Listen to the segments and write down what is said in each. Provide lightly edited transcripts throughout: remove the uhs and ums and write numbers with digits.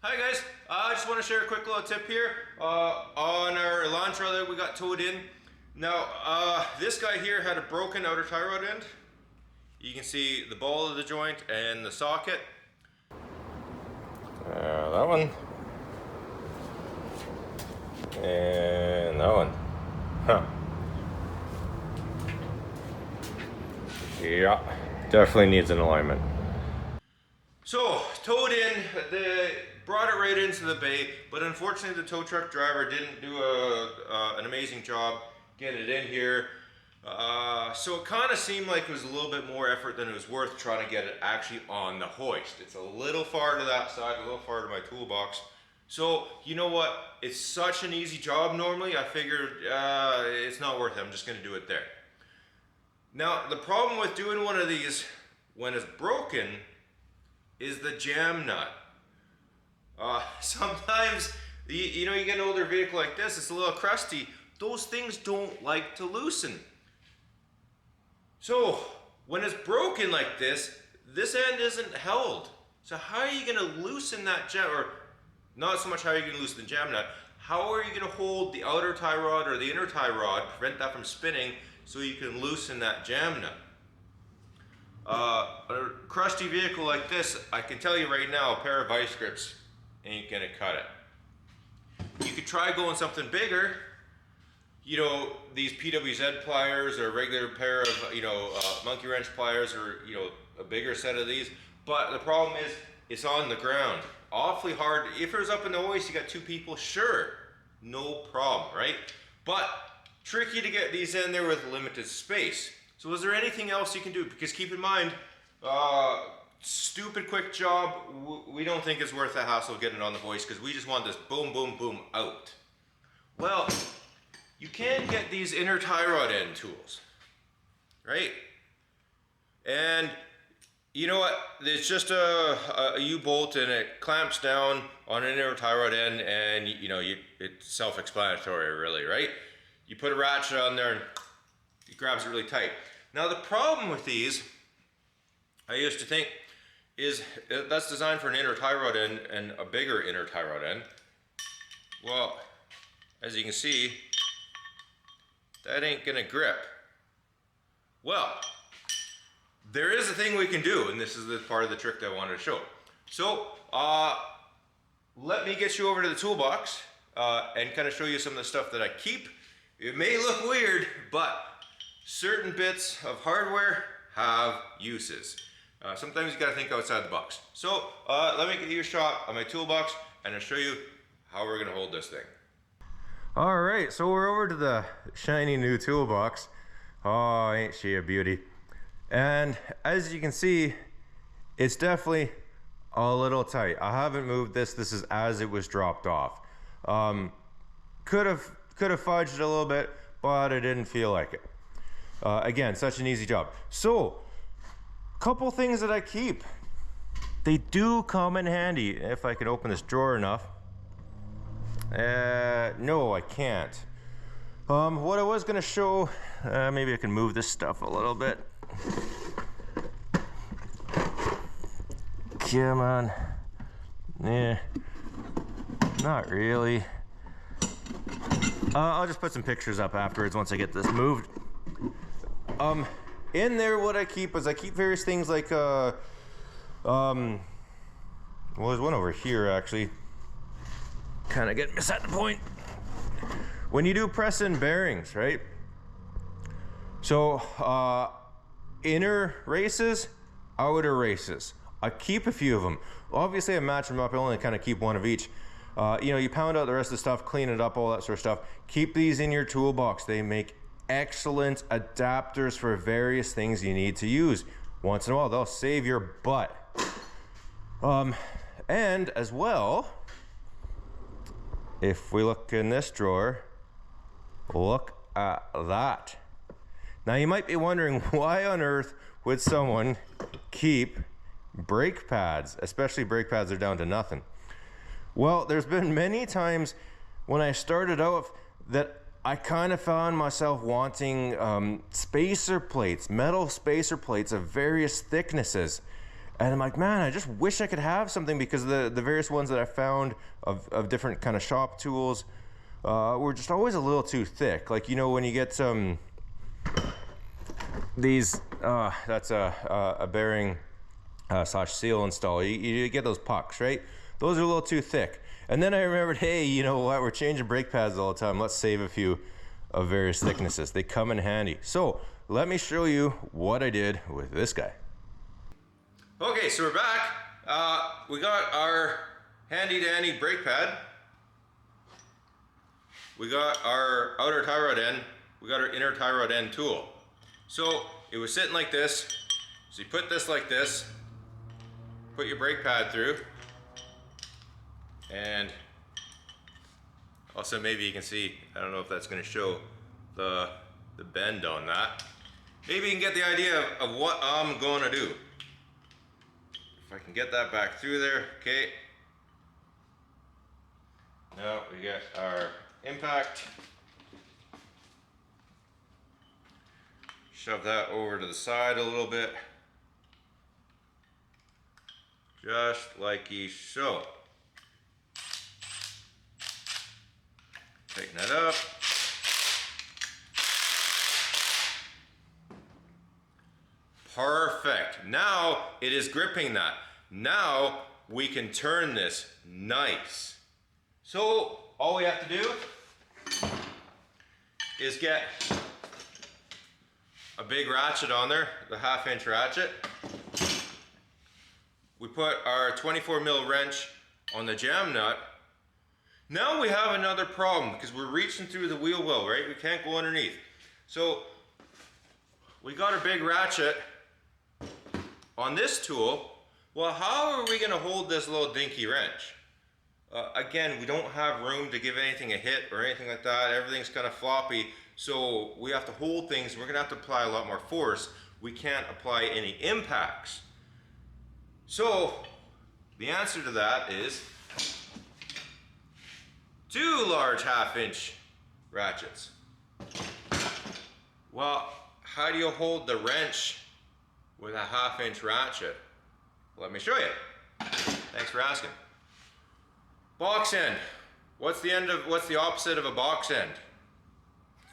Hi guys, I just want to share a quick little tip here on our Elantra that we got towed in. Now, this guy here had a broken outer tie rod end. You can see the ball of the joint and the socket. That one. And that one. Huh. Yeah, definitely needs an alignment. So, towed in, they brought it right into the bay, but unfortunately the tow truck driver didn't do an amazing job getting it in here. So it kind of seemed like it was a little bit more effort than it was worth trying to get it actually on the hoist. It's a little far to that side, a little far to my toolbox. So, you know what? It's such an easy job normally, I figured it's not worth it. I'm just going to do it there. Now, the problem with doing one of these when it's broken is the jam nut. Sometimes, you know, you get an older vehicle like this, it's a little crusty. Those things don't like to loosen. So, when it's broken like this end isn't held. So how are you going to loosen that jam, or not so much how are you going to loosen the jam nut, how are you going to hold the outer tie rod or the inner tie rod, prevent that from spinning, so you can loosen that jam nut? A crusty vehicle like this, I can tell you right now, a pair of vice grips ain't gonna cut it. You could try going something bigger, you know, these PWZ pliers or a regular pair of, you know, monkey wrench pliers, or, you know, a bigger set of these. But the problem is, it's on the ground. Awfully hard. If it was up in the hoist, you got two people, sure, no problem, right? But tricky to get these in there with limited space. So is there anything else you can do? Because keep in mind, stupid quick job, we don't think it's worth the hassle of getting it on the hoist, because we just want this boom, boom, boom out. Well, you can get these inner tie rod end tools, right? And you know what? It's just a U-bolt, and it clamps down on an inner tie rod end, and you know, it's self-explanatory really, right? You put a ratchet on there and it grabs it really tight. Now the problem with these, I used to think, is that's designed for an inner tie rod end and a bigger inner tie rod end. Well, as you can see, that ain't gonna grip. Well, there is a thing we can do, and this is the part of the trick that I wanted to show. So, let me get you over to the toolbox and kind of show you some of the stuff that I keep. It may look weird, but certain bits of hardware have uses. Sometimes you gotta think outside the box. So let me get you a shot of my toolbox and I'll show you how we're gonna hold this thing. All right, so we're over to the shiny new toolbox. Oh, ain't she a beauty? And as you can see, it's definitely a little tight. I haven't moved this. This is as it was dropped off. Could have fudged it a little bit, but I didn't feel like it. Again, such an easy job. So, couple things that I keep. They do come in handy. If I could open this drawer enough. No, I can't. What I was gonna show, maybe I can move this stuff a little bit. Come on. Yeah, not really. I'll just put some pictures up afterwards once I get this moved. In there, what I keep is I keep various things like, well, there's one over here actually. Kind of getting beside the point. When you do press in bearings, right? So, inner races, outer races. I keep a few of them. Obviously, I match them up. I only kind of keep one of each. You know, you pound out the rest of the stuff, clean it up, all that sort of stuff. Keep these in your toolbox. They make excellent adapters for various things you need to use. Once in a while, they'll save your butt. And as well, if we look in this drawer, look at that. Now you might be wondering, why on earth would someone keep brake pads, especially brake pads that are down to nothing? Well, there's been many times when I started out that I kind of found myself wanting spacer plates, metal spacer plates of various thicknesses. And I'm like, man, I just wish I could have something, because the various ones that I found of different kind of shop tools were just always a little too thick. Like, you know, when you get some these, that's a bearing slash seal install, you get those pucks, right? Those are a little too thick. And then I remembered, hey, you know what? We're changing brake pads all the time. Let's save a few of various thicknesses. They come in handy. So let me show you what I did with this guy. Okay, so we're back. We got our handy dandy brake pad. We got our outer tie rod end. We got our inner tie rod end tool. So it was sitting like this. So you put this like this, put your brake pad through, and also maybe you can see, I don't know if that's going to show the bend on that. Maybe you can get the idea of what I'm going to do. If I can get that back through there, okay. Now we get our impact. Shove that over to the side a little bit. Just like so. Tighten that up. Perfect. Now it is gripping that. Now we can turn this nice. So all we have to do is get a big ratchet on there, the 1/2 inch ratchet. We put our 24 mil wrench on the jam nut. Now we have another problem, because we're reaching through the wheel well, right? We can't go underneath. So we got a big ratchet on this tool. Well, how are we going to hold this little dinky wrench? Again, we don't have room to give anything a hit or anything like that. Everything's kind of floppy, so we have to hold things. We're going to have to apply a lot more force. We can't apply any impacts. So the answer to that is 2 large 1/2 inch ratchets. Well, how do you hold the wrench with a 1/2 inch ratchet? Let me show you. Thanks for asking. Box end. What's the opposite of a box end?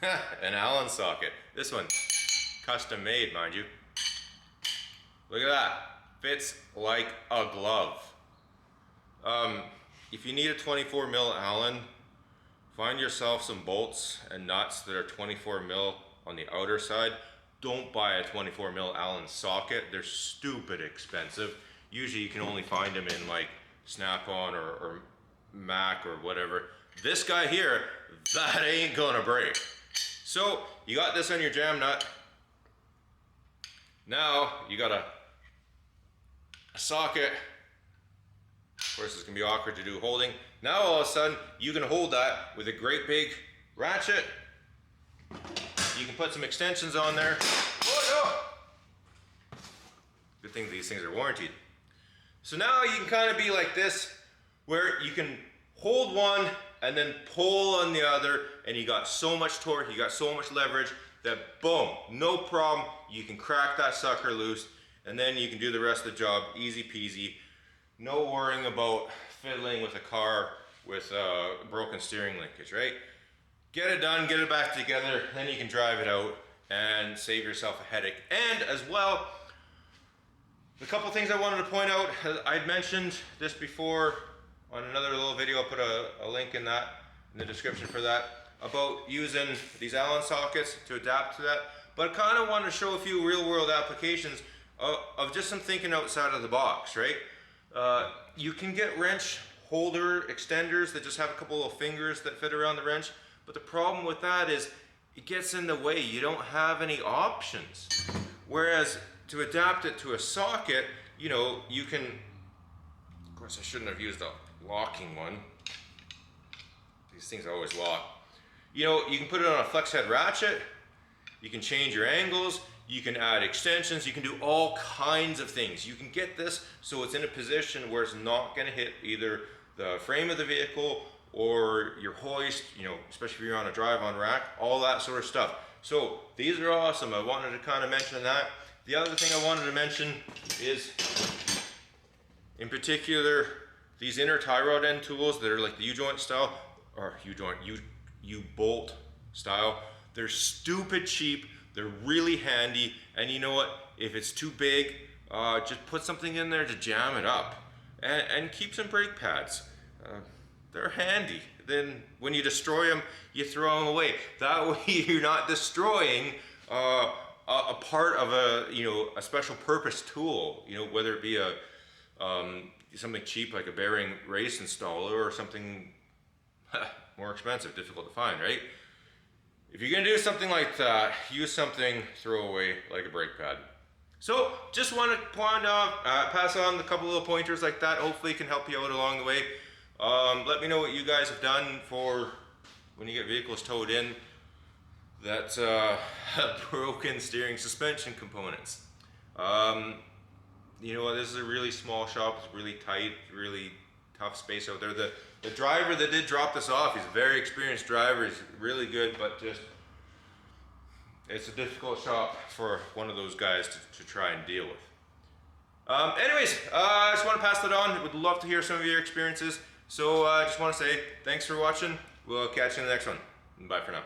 An Allen socket. This one, custom made, mind you. Look at that. Fits like a glove. If you need a 24 mil Allen, find yourself some bolts and nuts that are 24 mil on the outer side. Don't buy a 24 mil Allen socket. They're stupid expensive. Usually you can only find them in like Snap-on or Mac or whatever. This guy here, that ain't gonna break. So you got this on your jam nut. Now you got a socket. Of course, it's gonna be awkward to do holding. Now all of a sudden you can hold that with a great big ratchet. You can put some extensions on there. Oh no! Good thing these things are warranted. So now you can kind of be like this, where you can hold one and then pull on the other, and you got so much torque, you got so much leverage that boom, no problem, you can crack that sucker loose, and then you can do the rest of the job easy peasy. No worrying about fiddling with a car with broken steering linkage, right? Get it done, get it back together, then you can drive it out and save yourself a headache. And as well, a couple things I wanted to point out. I'd mentioned this before on another little video. I'll put a link in the description for that, about using these Allen sockets to adapt to that. But I kind of want to show a few real world applications of just some thinking outside of the box, right? You can get wrench holder extenders that just have a couple of fingers that fit around the wrench. But the problem with that is it gets in the way. You don't have any options. Whereas to adapt it to a socket, you know, you can, of course I shouldn't have used a locking one. These things always lock. You know, you can put it on a flex head ratchet, you can change your angles, you can add extensions, you can do all kinds of things. You can get this so it's in a position where it's not gonna hit either the frame of the vehicle or your hoist, you know, especially if you're on a drive-on rack, all that sort of stuff. So these are awesome. I wanted to kind of mention that. The other thing I wanted to mention is In particular, these inner tie rod end tools that are like the U-joint style, or U-bolt style, they're stupid cheap, they're really handy, and you know what? If it's too big, just put something in there to jam it up. And keep some brake pads. They're handy. Then when you destroy them, you throw them away. That way you're not destroying a part of a special purpose tool. Whether it be something cheap like a bearing race installer or something more expensive, difficult to find, right? If you're gonna do something like that, use something throwaway like a brake pad. So just want to pass on a couple little pointers like that. Hopefully it can help you out along the way. Let me know what you guys have done for when you get vehicles towed in that have broken steering suspension components. You know what, this is a really small shop, it's really tight, really tough space out there. The driver that did drop this off, he's a very experienced driver, he's really good, but just it's a difficult shop for one of those guys to try and deal with. Anyways, I just want to pass that on. Would love to hear some of your experiences. So I just want to say thanks for watching. We'll catch you in the next one. Bye for now.